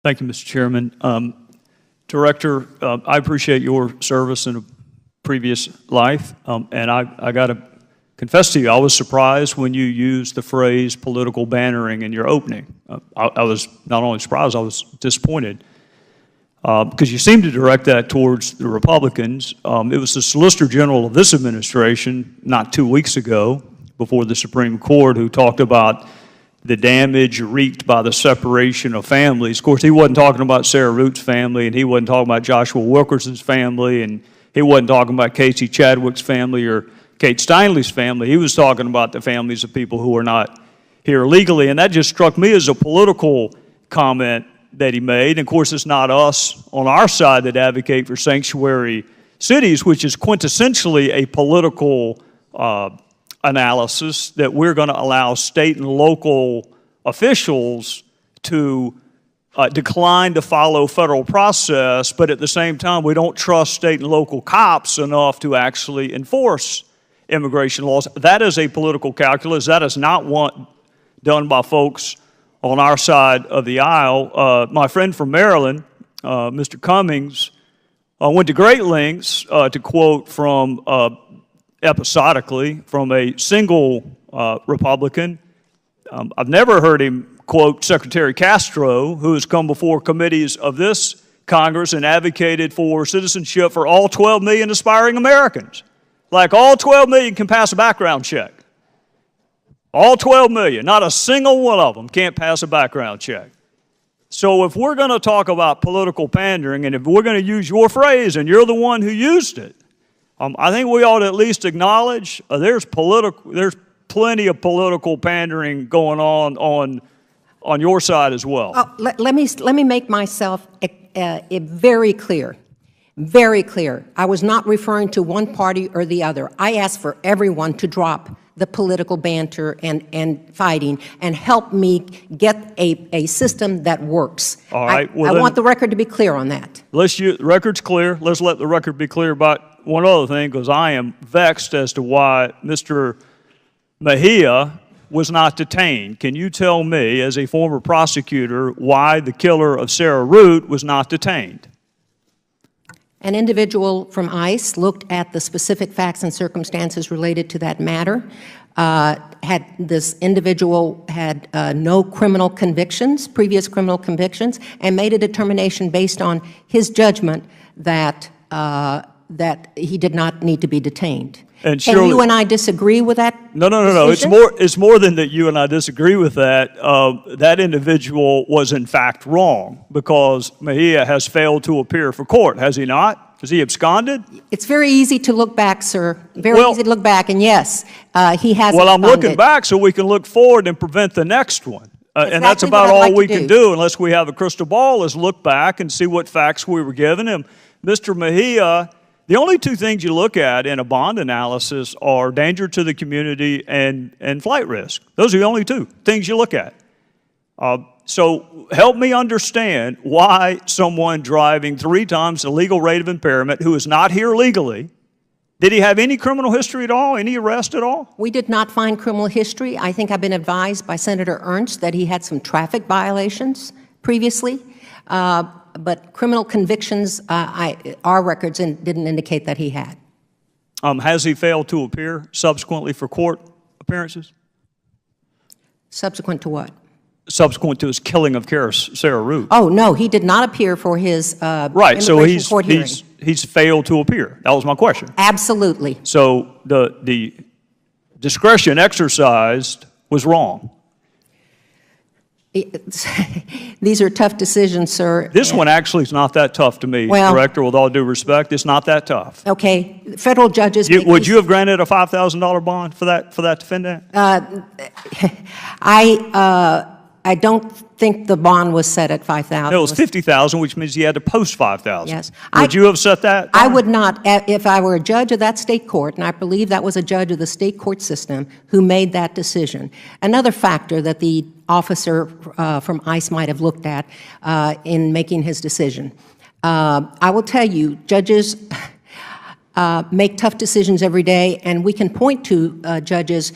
Thank you, Mr. Chairman. Director, I appreciate your service in a previous life, and I got to confess to you, I was surprised when you used the phrase political bannering in your opening. I was not only surprised, I was disappointed because you seemed to direct that towards the Republicans. It was the Solicitor General of this administration not 2 weeks ago before the Supreme Court who talked about the damage wreaked by the separation of families. Of course, he wasn't talking about Sarah Root's family, and he wasn't talking about Joshua Wilkerson's family, and he wasn't talking about Casey Chadwick's family or Kate Steinley's family. He was talking about the families of people who are not here legally, and that just struck me as a political comment that he made. And of course, it's not us on our side that advocate for sanctuary cities, which is quintessentially a political analysis that we're going to allow state and local officials to decline to follow federal process, but at the same time, we don't trust state and local cops enough to actually enforce immigration laws. That is a political calculus. That is not one done by folks on our side of the aisle. My friend from Maryland, Mr. Cummings, went to great lengths to quote from episodically from a single Republican. I've never heard him quote Secretary Castro, who has come before committees of this Congress and advocated for citizenship for all 12 million aspiring Americans. Like all 12 million can pass a background check. All 12 million, not a single one of them can't pass a background check. So if we're going to talk about political pandering, and if we're going to use your phrase, and you're the one who used it, I think we ought to at least acknowledge there's plenty of political pandering going on your side as well. Let me make myself very clear. Very clear. I was not referring to one party or the other. I asked for everyone to drop the political banter and fighting and help me get a system that works. All right. I want the record to be clear on that. The record's clear. Let's let the record be clear about one other thing, because I am vexed as to why Mr. Mejia was not detained. Can you tell me, as a former prosecutor, why the killer of Sarah Root was not detained? An individual from ICE looked at the specific facts and circumstances related to that matter. This individual had no criminal convictions, previous criminal convictions, and made a determination based on his judgment that he did not need to be detained. And surely, you and I disagree with that? No. It's more than that you and I disagree with that. That individual was in fact wrong because Mejia has failed to appear for court, has he not? Has he absconded? It's very easy to look back, sir. Very easy to look back, and yes, he has Well, absconded. I'm looking back so we can look forward and prevent the next one. And that's about all we can do unless we have a crystal ball, is look back and see what facts we were given him. Mr. Mejia, the only two things you look at in a bond analysis are danger to the community and flight risk. Those are the only two things you look at. So help me understand why someone driving 3 times the legal rate of impairment who is not here legally, did he have any criminal history at all, any arrest at all? We did not find criminal history. I think I've been advised by Senator Ernst that he had some traffic violations previously. But criminal convictions, our records didn't indicate that he had. Has he failed to appear subsequently for court appearances? Subsequent to what? Subsequent to his killing of Sarah Root. Oh, no, he did not appear for his right, so court hearing. He's failed to appear. That was my question. Absolutely. So the discretion exercised was wrong. These are tough decisions, sir. This one actually is not that tough to me, Director, with all due respect. It's not that tough. Okay. Federal judges... Would you have granted a $5,000 bond for that defendant? I don't think the bond was set at $5,000. No, it was $50,000, which means he had to post $5,000. Yes. Would you have set that? I would not. If I were a judge of that state court, and I believe that was a judge of the state court system who made that decision. Another factor that the officer from ICE might have looked at in making his decision. I will tell you, judges, make tough decisions every day, and we can point to judges.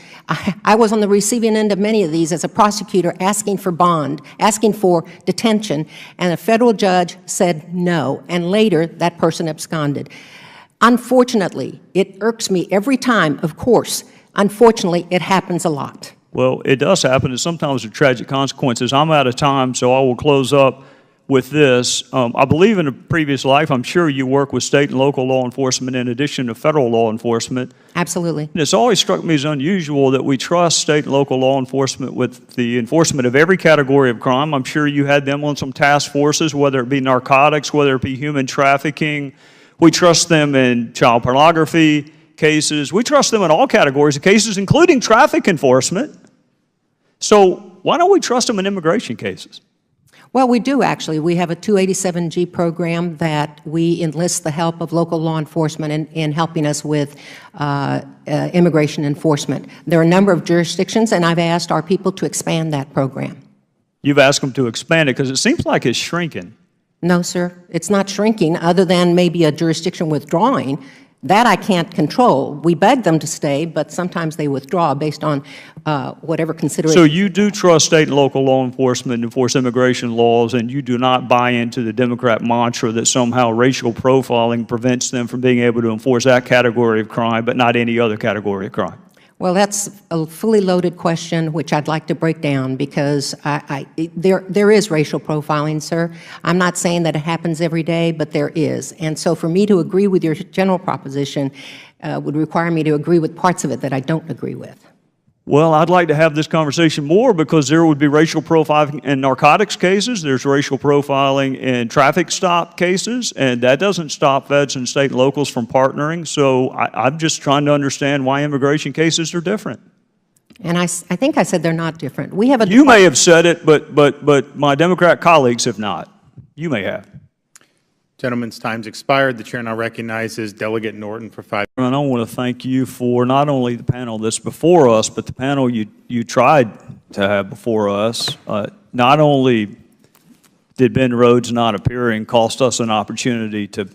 I was on the receiving end of many of these as a prosecutor, asking for bond, asking for detention, and a federal judge said no, and later that person absconded. Unfortunately, it irks me every time, of course. Unfortunately, it happens a lot. Well, it does happen, and sometimes with tragic consequences. I'm out of time, so I will close up with this. I believe in a previous life, I'm sure you work with state and local law enforcement in addition to federal law enforcement. Absolutely. And it's always struck me as unusual that we trust state and local law enforcement with the enforcement of every category of crime. I'm sure you had them on some task forces, whether it be narcotics, whether it be human trafficking. We trust them in child pornography cases. We trust them in all categories of cases, including traffic enforcement. So why don't we trust them in immigration cases? Well, we do actually. We have a 287G program that we enlist the help of local law enforcement in helping us with immigration enforcement. There are a number of jurisdictions, and I've asked our people to expand that program. You've asked them to expand it because it seems like it's shrinking. No, sir. It's not shrinking, other than maybe a jurisdiction withdrawing. That I can't control. We beg them to stay, but sometimes they withdraw based on whatever consideration. So you do trust state and local law enforcement to enforce immigration laws, and you do not buy into the Democrat mantra that somehow racial profiling prevents them from being able to enforce that category of crime, but not any other category of crime? Well, that's a fully loaded question, which I'd like to break down, because there is racial profiling, sir. I'm not saying that it happens every day, but there is. And so for me to agree with your general proposition would require me to agree with parts of it that I don't agree with. Well, I'd like to have this conversation more, because there would be racial profiling in narcotics cases. There's racial profiling in traffic stop cases, and that doesn't stop feds and state and locals from partnering. So I'm just trying to understand why immigration cases are different. And I think I said they're not different. We have a You may have said it, but my Democrat colleagues have not. You may have. Gentleman's time's expired. The chair now recognizes Delegate Norton for 5 minutes. And I want to thank you for not only the panel that's before us, but the panel you tried to have before us. Not only did Ben Rhodes not appearing cost us an opportunity to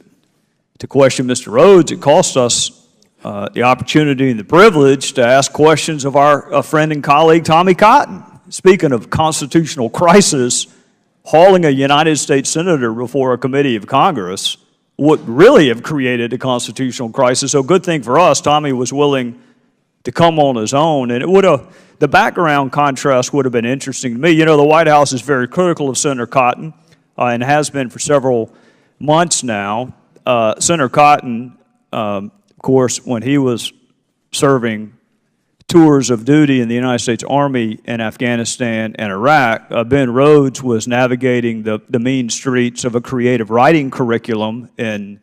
question Mr. Rhodes, it cost us the opportunity and the privilege to ask questions of our friend and colleague Tommy Cotton. Speaking of constitutional crisis, hauling a United States senator before a committee of Congress would really have created a constitutional crisis. So good thing for us, Tommy was willing to come on his own, and it would have, the background contrast would have been interesting to me. You know, the White House is very critical of Senator Cotton and has been for several months now. Senator Cotton, of course, when he was serving tours of duty in the United States Army in Afghanistan and Iraq, Ben Rhodes was navigating the mean streets of a creative writing curriculum in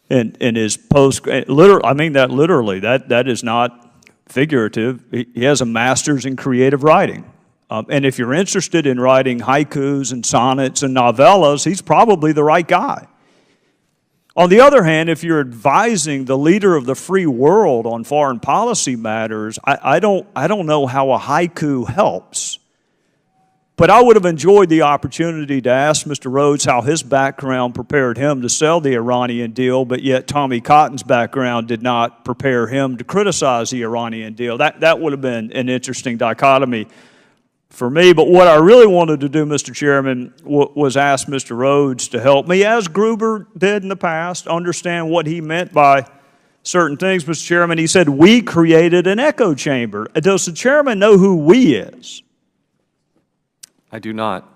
his post. I mean that literally. That is not figurative. He has a master's in creative writing. And if you're interested in writing haikus and sonnets and novellas, he's probably the right guy. On the other hand, if you're advising the leader of the free world on foreign policy matters, I don't know how a haiku helps. But I would have enjoyed the opportunity to ask Mr. Rhodes how his background prepared him to sell the Iranian deal, but yet Tommy Cotton's background did not prepare him to criticize the Iranian deal. That would have been an interesting dichotomy for me. But what I really wanted to do, Mr. Chairman, was ask Mr. Rhodes to help me, as Gruber did in the past, understand what he meant by certain things. Mr. Chairman, he said, we created an echo chamber. Does the chairman know who we is? I do not.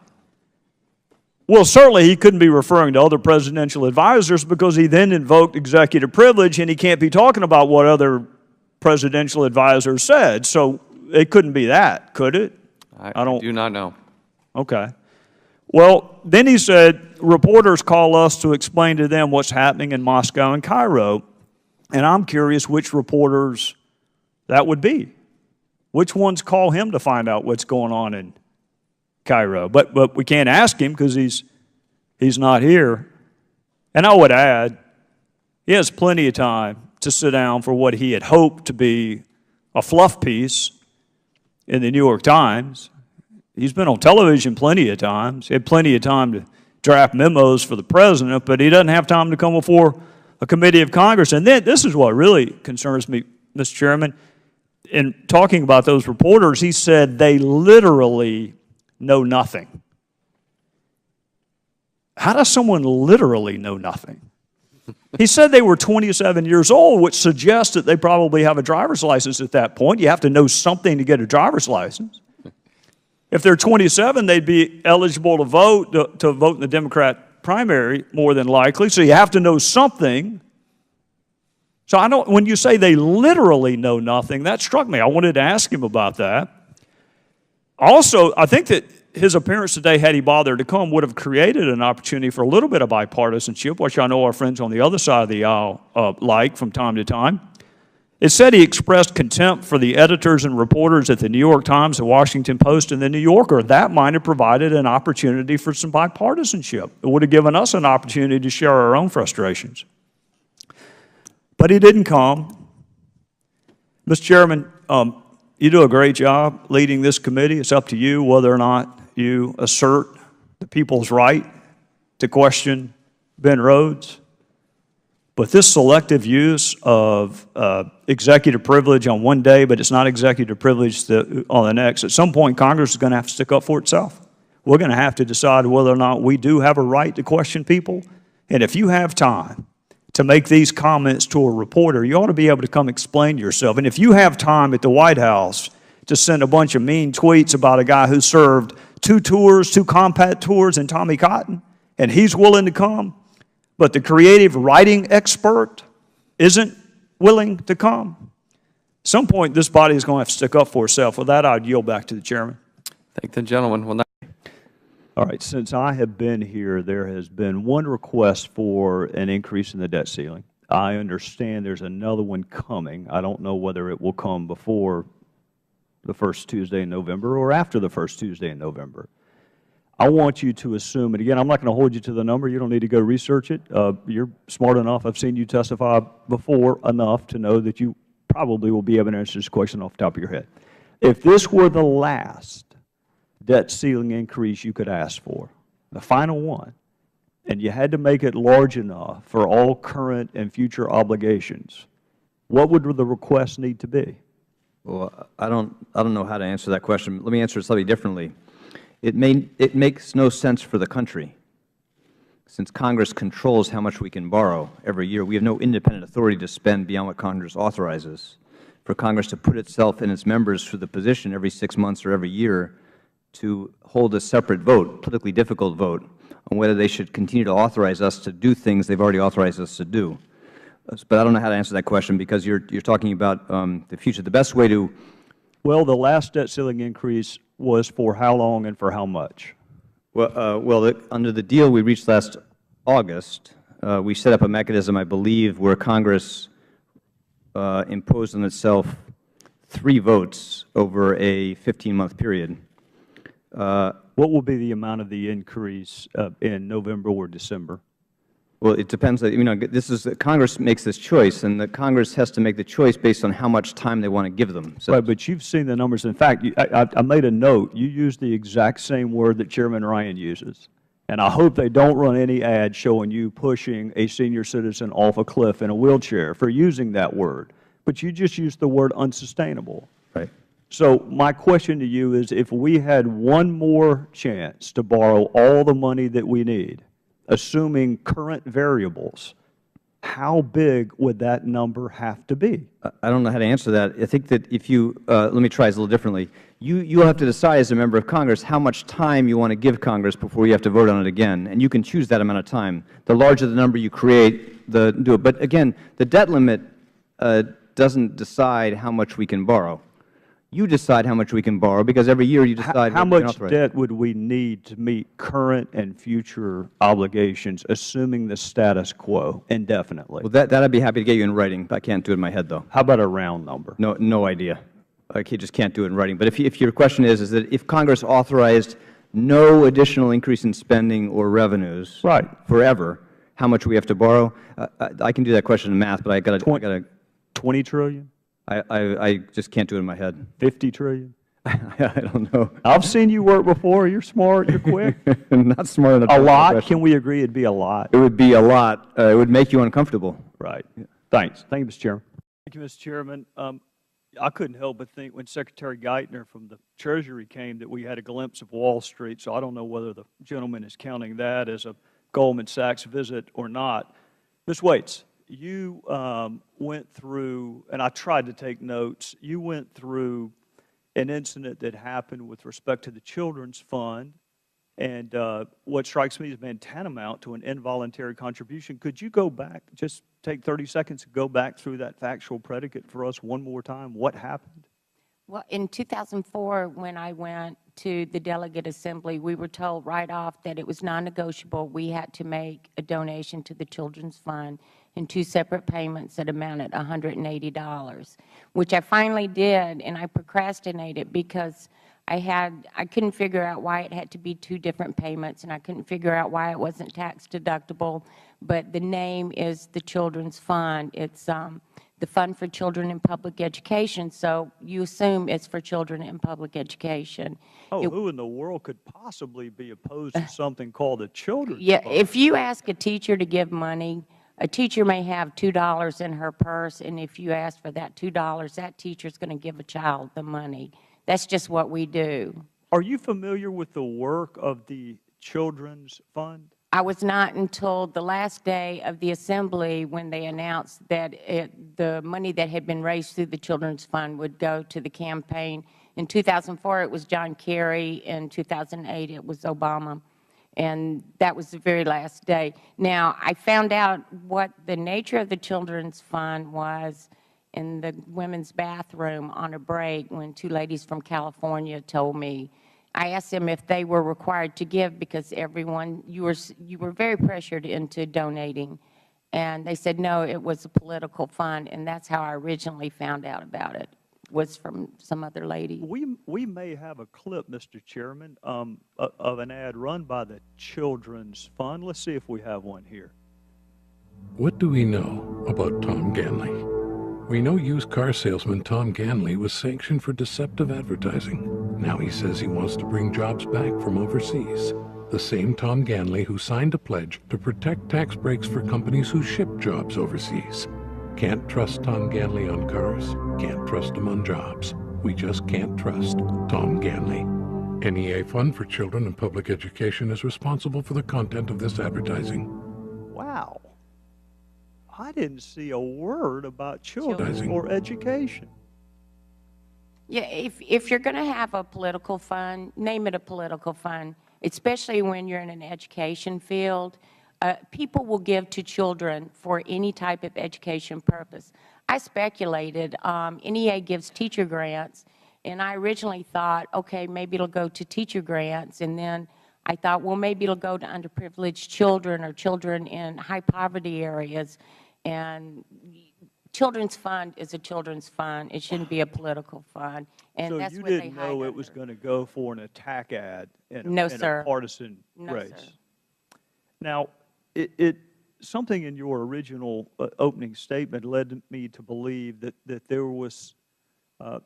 Well, certainly he couldn't be referring to other presidential advisors, because he then invoked executive privilege, and he can't be talking about what other presidential advisors said. So it couldn't be that, could it? I do not know. Okay. Well, then he said, reporters call us to explain to them what's happening in Moscow and Cairo. And I'm curious which reporters that would be. Which ones call him to find out what's going on in Cairo? But we can't ask him because he's not here. And I would add, he has plenty of time to sit down for what he had hoped to be a fluff piece in the New York Times. He's been on television plenty of times. He had plenty of time to draft memos for the president, but he doesn't have time to come before a committee of Congress. And then this is what really concerns me, Mr. Chairman. In talking about those reporters, he said they literally know nothing. How does someone literally know nothing? He said they were 27 years old, which suggests that they probably have a driver's license at that point. You have to know something to get a driver's license. If they're 27, they'd be eligible to vote in the Democrat primary, more than likely. So you have to know something. So when you say they literally know nothing, that struck me. I wanted to ask him about that. Also, I think that his appearance today, had he bothered to come, would have created an opportunity for a little bit of bipartisanship, which I know our friends on the other side of the aisle like from time to time. It said he expressed contempt for the editors and reporters at the New York Times, the Washington Post, and the New Yorker. That might have provided an opportunity for some bipartisanship. It would have given us an opportunity to share our own frustrations. But he didn't come. Mr. Chairman, you do a great job leading this committee. It's up to you whether or not you assert the people's right to question Ben Rhodes. But this selective use of executive privilege on one day, but it's not executive privilege on the next, at some point Congress is going to have to stick up for itself. We're going to have to decide whether or not we do have a right to question people. And if you have time to make these comments to a reporter, you ought to be able to come explain yourself. And if you have time at the White House to send a bunch of mean tweets about a guy who served 2 combat tours in Tommy Cotton, and he's willing to come, but the creative writing expert isn't willing to come, at some point this body is going to have to stick up for itself. With that, I'd yield back to the chairman. Thank the gentleman. Well, All right, since I have been here, there has been one request for an increase in the debt ceiling. I understand there's another one coming. I don't know whether it will come before the first Tuesday in November or after the first Tuesday in November. I want you to assume, and again, I'm not going to hold you to the number. You don't need to go research it. You're smart enough. I've seen you testify before enough to know that you probably will be able to answer this question off the top of your head. If this were the last debt ceiling increase you could ask for, the final one, and you had to make it large enough for all current and future obligations, what would the request need to be? Well, I don't know how to answer that question. Let me answer it slightly differently. It makes no sense for the country. Since Congress controls how much we can borrow every year, we have no independent authority to spend beyond what Congress authorizes. For Congress to put itself and its members through the position every 6 months or every year to hold a separate vote, politically difficult vote, on whether they should continue to authorize us to do things they've already authorized us to do. But I don't know how to answer that question because you're talking about the future. The best way to— Well, the last debt ceiling increase was for how long and for how much? Well, under the deal we reached last August, we set up a mechanism, I believe, where Congress imposed on itself 3 votes over a 15-month period. What will be the amount of the increase in November or December? Well, it depends. You know, Congress makes this choice, and the Congress has to make the choice based on how much time they want to give them. So, right, but you've seen the numbers. In fact, I made a note. You used the exact same word that Chairman Ryan uses, and I hope they don't run any ads showing you pushing a senior citizen off a cliff in a wheelchair for using that word. But you just used the word unsustainable. right. So my question to you is, if we had one more chance to borrow all the money that we need, assuming current variables, how big would that number have to be? I don't know how to answer that. I think that if you let me try this a little differently. You'll have to decide as a member of Congress how much time you want to give Congress before you have to vote on it again, and you can choose that amount of time. The larger the number you create, the do it. But again, the debt limit doesn't decide how much we can borrow. You decide how much we can borrow because every year you decide how what we can much authorize. debt would we need to meet current and future obligations, assuming the status quo indefinitely? Well, that I'd be happy to get you in writing. I can't do it in my head, though. How about a round number? No idea. I just can't do it in writing. But if your question is that if Congress authorized no additional increase in spending or revenues forever, how much we have to borrow, I can do that question in math, but I got to 20 trillion? I just can't do it in my head. 50 trillion? I don't know. I've seen you work before. You're smart. You're quick. Not smart enough. to A answer that lot? question. Can we agree it'd be a lot? It would be a lot. It would make you uncomfortable. Right. Thanks. Thank you, Mr. Chairman. Thank you, Mr. Chairman. I couldn't help but think when Secretary Geithner from the Treasury came that we had a glimpse of Wall Street, so I don't know whether the gentleman is counting that as a Goldman Sachs visit or not. Ms. Waits, you went through, and I tried to take notes, you went through an incident that happened with respect to the Children's Fund, and what strikes me as being tantamount to an involuntary contribution. Could you go back, just take 30 seconds and go back through that factual predicate for us one more time? What happened? Well, in 2004, when I went to the delegate assembly, we were told right off that it was non-negotiable. We had to make a donation to the Children's Fund in 2 separate payments that amounted $180, which I finally did, and I procrastinated because I couldn't figure out why it had to be 2 different payments, and I couldn't figure out why it wasn't tax deductible. But the name is the Children's Fund. It's the Fund for Children in Public Education, so you assume it's for children in public education. Oh, who in the world could possibly be opposed to something called a Children's Yeah, Fund? if you ask a teacher to give money, a teacher may have $2 in her purse, and if you ask for that $2, that teacher's going to give a child the money. That's just what we do. Are you familiar with the work of the Children's Fund? I was not until the last day of the assembly when they announced that the money that had been raised through the Children's Fund would go to the campaign. In 2004, it was John Kerry. In 2008, it was Obama. And that was the very last day. Now, I found out what the nature of the Children's Fund was in the women's bathroom on a break when 2 ladies from California told me. I asked them if they were required to give because everyone, you were very pressured into donating. And they said, no, it was a political fund, and that's how I originally found out about it, was from some other lady. We may have a clip, Mr. Chairman, of an ad run by the Children's Fund. Let's see if we have one here. What do we know about Tom Ganley? We know used car salesman Tom Ganley was sanctioned for deceptive advertising. Now he says he wants to bring jobs back from overseas. The same Tom Ganley who signed a pledge to protect tax breaks for companies who ship jobs overseas. Can't trust Tom Ganley on cars, can't trust him on jobs. We just can't trust Tom Ganley. NEA Fund for Children in Public Education is responsible for the content of this advertising. Wow. I didn't see a word about children or education. Yeah, if you're going to have a political fund, name it a political fund, especially when you're in an education field. People will give to children for any type of education purpose. I speculated, NEA gives teacher grants, and I originally thought, okay, maybe it'll go to teacher grants, and then I thought, well, maybe it'll go to underprivileged children or children in high poverty areas. And Children's Fund is a children's fund. It shouldn't be a political fund. And So that's you what they didn't hide know it under. was going to go for an attack ad in No, a sir. partisan No, race. sir. Now, something in your original opening statement led me to believe that there was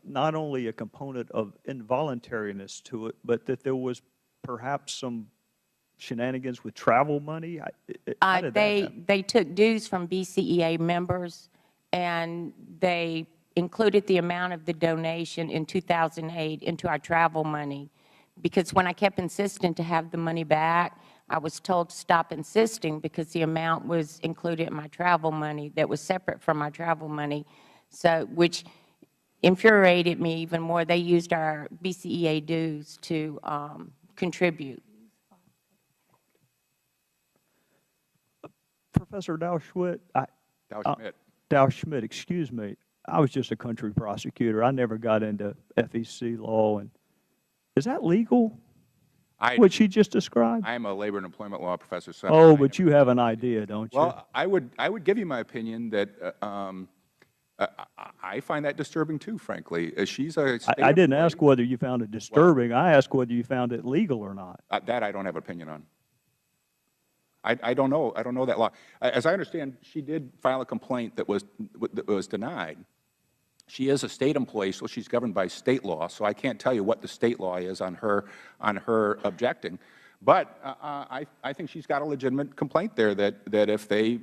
not only a component of involuntariness to it, but that there was perhaps some shenanigans with travel money. How did that happen? They took dues from BCEA members, and they included the amount of the donation in 2008 into our travel money. Because when I kept insisting to have the money back, I was told to stop insisting because the amount was included in my travel money that was separate from my travel money, so which infuriated me even more. They used our BCEA dues to contribute. Professor Dow Schmidt, Dow Schmidt, excuse me. I was just a country prosecutor. I never got into FEC law. And is that legal? What she just described? I am a labor and employment law professor. So Oh, but you have an idea, don't you? well, I would give you my opinion that I find that disturbing too. Frankly, she's a state I didn't employee. ask whether you found it disturbing. I asked whether you found it legal or not. That I don't have an opinion on. I don't know. I don't know that law. As I understand, she did file a complaint that was denied. She is a state employee, so she's governed by state law. So I can't tell you what the state law is on her objecting. But I think she's got a legitimate complaint there that if they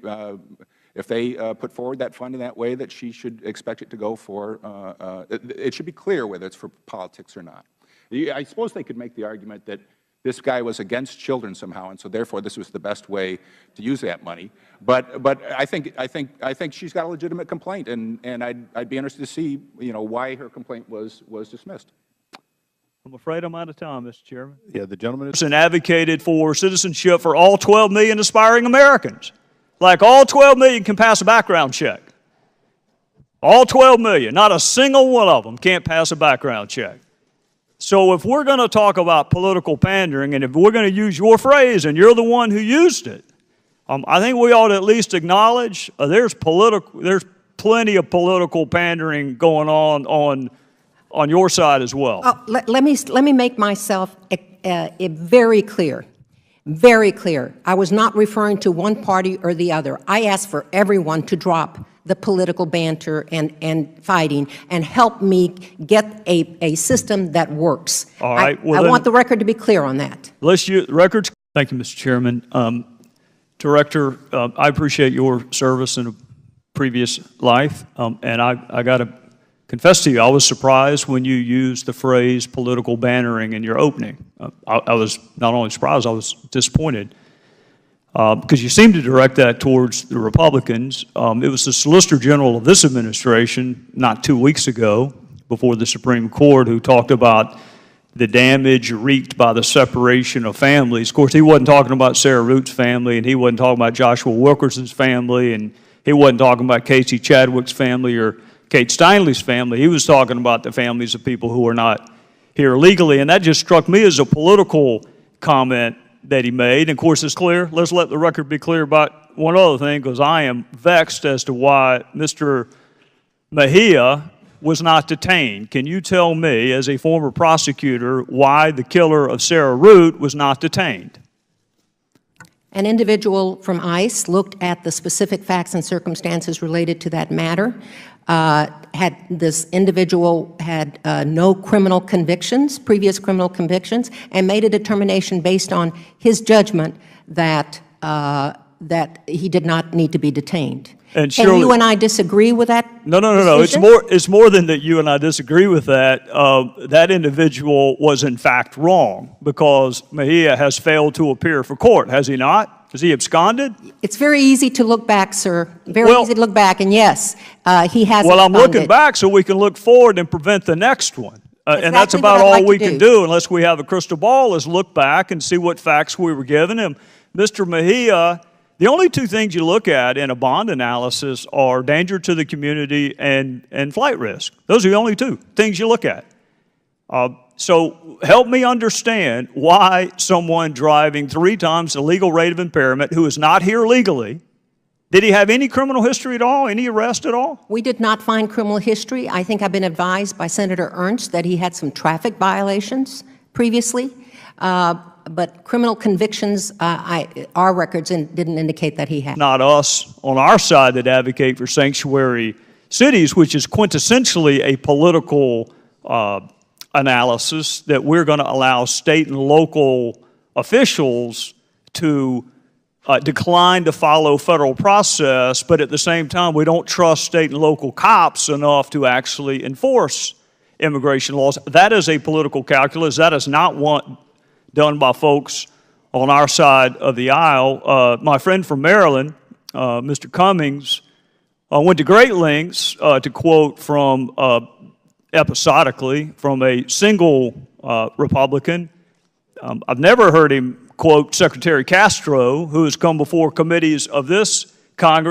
put forward that fund in that way, that she should expect it to go for. It should be clear whether it's for politics or not. I suppose they could make the argument that this guy was against children somehow, and so therefore this was the best way to use that money. But I think she's got a legitimate complaint, and I'd be interested to see why her complaint was dismissed. I'm afraid I'm out of time, Mr. Chairman. Yeah, the gentleman is. And advocated for citizenship for all 12 million aspiring Americans. Like all 12 million can pass a background check. All 12 million, not a single one of them can't pass a background check. So if we're going to talk about political pandering, and if we're going to use your phrase, and you're the one who used it, I think we ought to at least acknowledge there's plenty of political pandering going on your side as well. Let me make myself very clear. Very clear. I was not referring to one party or the other. I asked for everyone to drop the political banter and fighting and help me get a system that works. All right. I want the record to be clear on that. Thank you, Mr. Chairman. Director, I appreciate your service in a previous life, and I got to confess to you, I was surprised when you used the phrase political bannering in your opening. I was not only surprised, I was disappointed because you seemed to direct that towards the Republicans. It was the Solicitor General of this administration not 2 weeks ago before the Supreme Court who talked about the damage wreaked by the separation of families. Of course, he wasn't talking about Sarah Root's family, and he wasn't talking about Joshua Wilkerson's family, and he wasn't talking about Casey Chadwick's family or Kate Steinle's family. He was talking about the families of people who are not here legally, and that just struck me as a political comment that he made. And of course, it's clear. Let's let the record be clear about one other thing, because I am vexed as to why Mr. Mejia was not detained. Can you tell me, as a former prosecutor, why the killer of Sarah Root was not detained? An individual from ICE looked at the specific facts and circumstances related to that matter. This individual had no criminal convictions, previous criminal convictions, and made a determination based on his judgment that he did not need to be detained. And Can you and I disagree with that? No. It's more than that you and I disagree with that. That individual was in fact wrong because Mejia has failed to appear for court, has he not? Has he absconded? It's very easy to look back, sir. Very easy to look back, and yes, he has Well, I'm absconded. looking back so we can look forward and prevent the next one. And that's Exactly about what I'd all like we to can do. do unless we have a crystal ball, is look back and see what facts we were given him. Mr. Mejia, the only two things you look at in a bond analysis are danger to the community and flight risk. Those are the only two things you look at. So help me understand why someone driving 3 times the legal rate of impairment who is not here legally, did he have any criminal history at all, any arrest at all? We did not find criminal history. I think I've been advised by Senator Ernst that he had some traffic violations previously, but criminal convictions, our records didn't indicate that he had. Not us on our side that advocate for sanctuary cities, which is quintessentially a political analysis that we're going to allow state and local officials to decline to follow federal process, but at the same time, we don't trust state and local cops enough to actually enforce immigration laws. That is a political calculus. That is not one done by folks on our side of the aisle. My friend from Maryland, Mr. Cummings, went to great lengths to quote from episodically from a single Republican. I've never heard him quote Secretary Castro, who has come before committees of this Congress